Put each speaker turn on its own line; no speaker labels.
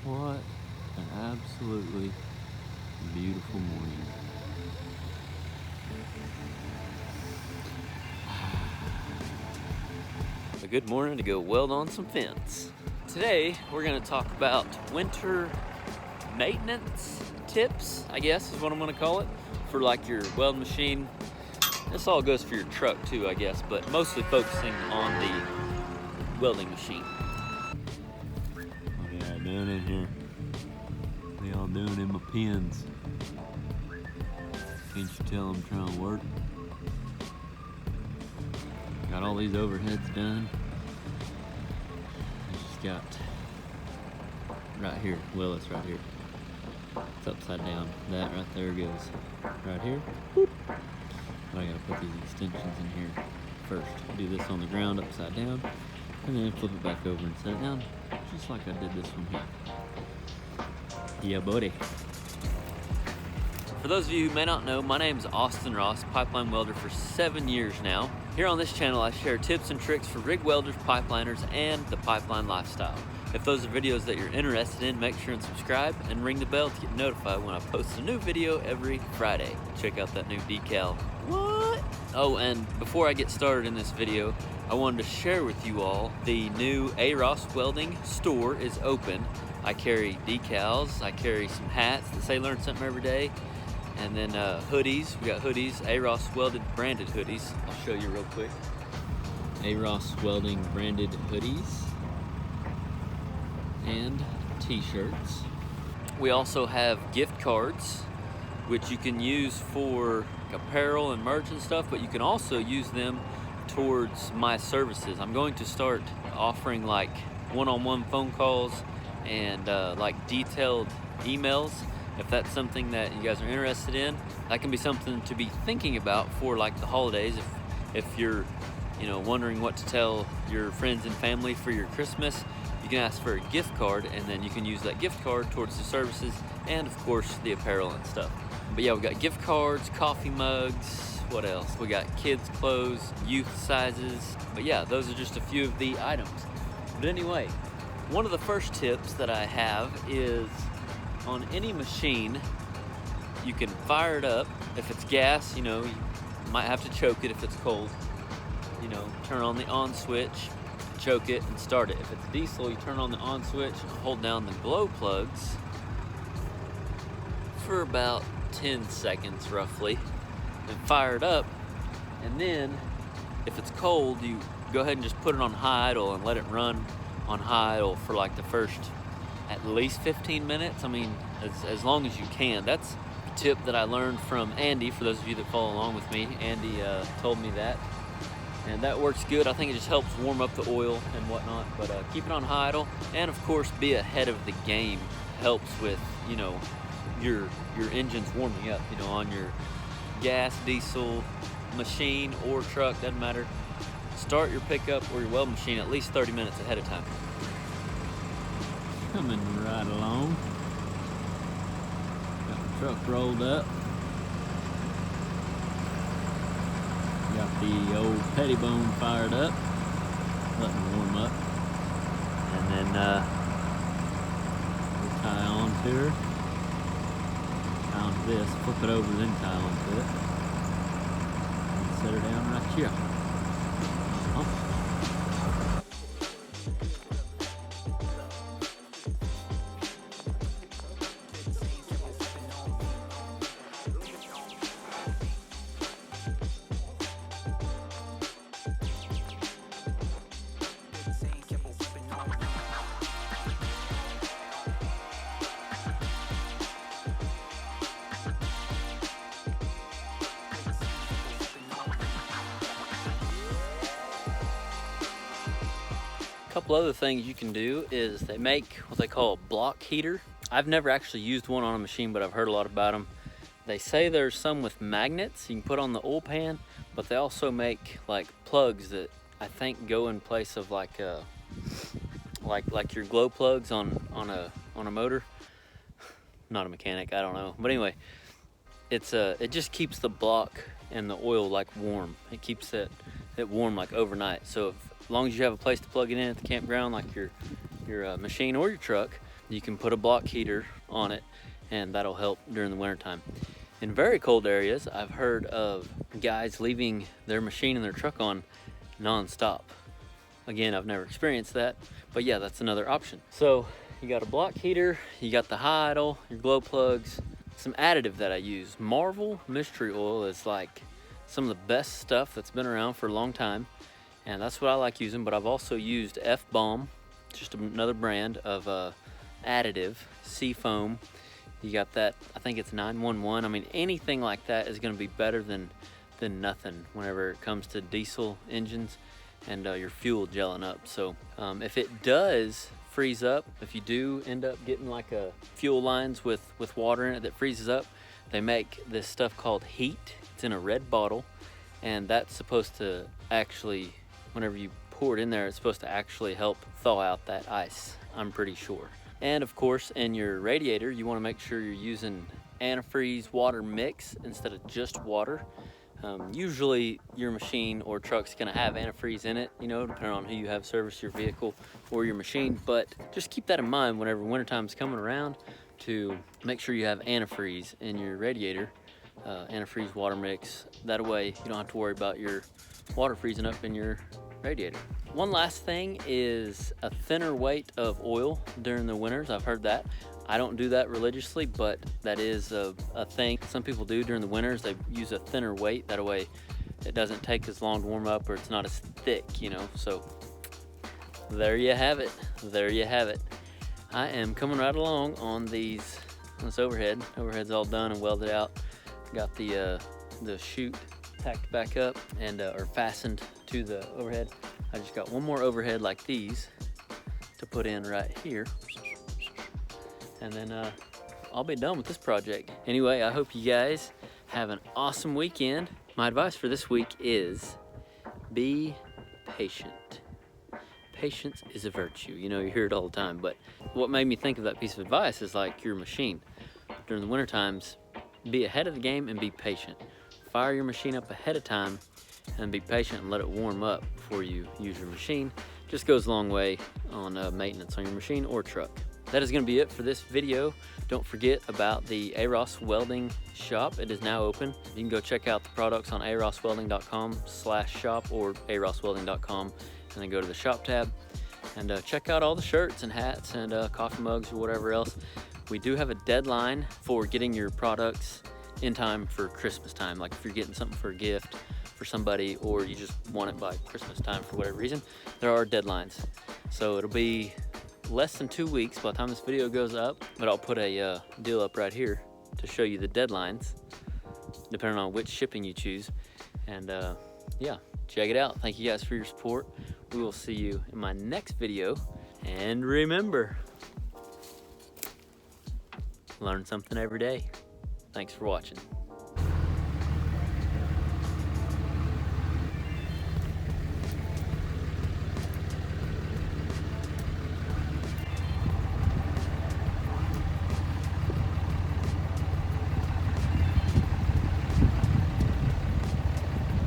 What an absolutely beautiful morning. A good morning to go weld on some fence. Today we're going to talk about winter maintenance tips, I guess is what I'm going to call it, for like your weld machine. This all goes for your truck too, I guess, but mostly focusing on the welding machine. What are y'all doing in here? What y'all doing in my pins? Can't you tell I'm trying to work? Got all these overheads done. I just got right here, well, it's right here. It's upside down. That right there goes right here. Boop. But I gotta put these extensions in here first. Do this on the ground upside down, and then flip it back over and set it down, just like I did this one here. Yeah, buddy. For those of you who may not know, my name is Austin Ross, pipeline welder for 7 years now. Here on this channel, I share tips and tricks for rig welders, pipeliners, and the pipeline lifestyle. If those are videos that you're interested in, make sure and subscribe and ring the bell to get notified when I post a new video every Friday. Check out that new decal. What? Oh, and before I get started in this video, I wanted to share with you all the new Ross Welding store is open. I carry decals, I carry some hats that say learn something every day, and then hoodies. We got hoodies, Ross Welded branded hoodies. I'll show you real quick. Ross Welding branded hoodies and t-shirts. We also have gift cards, which you can use for apparel and merch and stuff, but you can also use them towards my services. I'm going to start offering like one-on-one phone calls and like detailed emails. If that's something that you guys are interested in, that can be something to be thinking about for like the holidays. If you're, wondering what to tell your friends and family for your Christmas, you can ask for a gift card, and then you can use that gift card towards the services and of course the apparel and stuff. But yeah, we got gift cards, coffee mugs, what else? We got kids clothes, youth sizes. But yeah, those are just a few of the items. But anyway, one of the first tips that I have is on any machine, you can fire it up. If it's gas, you might have to choke it if it's cold. Turn on the on switch, choke it, and start it. If it's diesel, you turn on the on switch, hold down the glow plugs for about 10 seconds roughly, and fire it up. And then if it's cold, you go ahead and just put it on high idle and let it run on high idle for like the first at least 15 minutes. I mean, as long as you can. That's a tip that I learned from Andy. For those of you that follow along with me, Andy told me that, and that works good. I think it just helps warm up the oil and whatnot, but keep it on high idle, and of course be ahead of the game helps with your engine's warming up, on your gas, diesel machine or truck, doesn't matter. Start your pickup or your weld machine at least 30 minutes ahead of time. Coming right along. Got the truck rolled up. Got the old pettibone fired up, letting it warm up. And then we'll tie onto her. Tie onto this, flip it over, then tie onto it. And set her down right here. A couple other things you can do is they make what they call a block heater. I've never actually used one on a machine, but I've heard a lot about them. They say there's some with magnets you can put on the oil pan, but they also make like plugs that I think go in place of like your glow plugs on a motor. Not a mechanic, I don't know, but anyway, it just keeps the block and the oil like warm. It keeps it warm like overnight. So as long as you have a place to plug it in at the campground, like your machine or your truck, you can put a block heater on it, and that'll help during the wintertime. In very cold areas, I've heard of guys leaving their machine and their truck on non-stop. Again, I've never experienced that, but yeah, that's another option. So you got a block heater, you got the high idle, your glow plugs, some additive that I use. Marvel mystery oil is like some of the best stuff that's been around for a long time, and that's what I like using. But I've also used F-Bomb, just another brand of additive, sea foam. You got that, I think it's 911. I mean, anything like that is gonna be better than nothing whenever it comes to diesel engines and your fuel gelling up. So if it does freeze up, if you do end up getting like a fuel lines with water in it that freezes up, they make this stuff called heat. It's in a red bottle, and that's supposed to actually, whenever you pour it in there, it's supposed to actually help thaw out that ice, I'm pretty sure. And of course, in your radiator, you want to make sure you're using antifreeze water mix instead of just water. Usually your machine or truck's gonna have antifreeze in it, you know, depending on who you have service your vehicle or your machine. But just keep that in mind whenever wintertime's coming around, to make sure you have antifreeze in your radiator, antifreeze water mix. That way you don't have to worry about your water freezing up in your radiator. One last thing is a thinner weight of oil during the winters. I've heard that. I don't do that religiously, but that is a thing some people do during the winters. They use a thinner weight. That way it doesn't take as long to warm up, or it's not as thick, you know. So there you have it. There you have it. I am coming right along on this overhead. Overhead's all done and welded out. Got the chute tacked back up and or fastened to the overhead. I just got one more overhead like these to put in right here, and then I'll be done with this project. Anyway, I hope you guys have an awesome weekend. My advice for this week is be patient. Patience is a virtue. You know, you hear it all the time, but what made me think of that piece of advice is like your machine. During the winter times, be ahead of the game and be patient. Fire your machine up ahead of time and be patient and let it warm up before you use your machine. Just goes a long way on maintenance on your machine or truck. That is going to be it for this video. Don't forget about the AROS Welding shop. It is now open. You can go check out the products on aroswelding.com/shop or aroswelding.com, and then go to the shop tab and check out all the shirts and hats and coffee mugs or whatever else. We do have a deadline for getting your products in time for Christmas time. Like if you're getting something for a gift for somebody, or you just want it by Christmas time for whatever reason, there are deadlines. So it'll be less than 2 weeks by the time this video goes up, but I'll put a deal up right here to show you the deadlines, depending on which shipping you choose. And yeah, check it out. Thank you guys for your support. We will see you in my next video. And remember, learn something every day. Thanks for watching.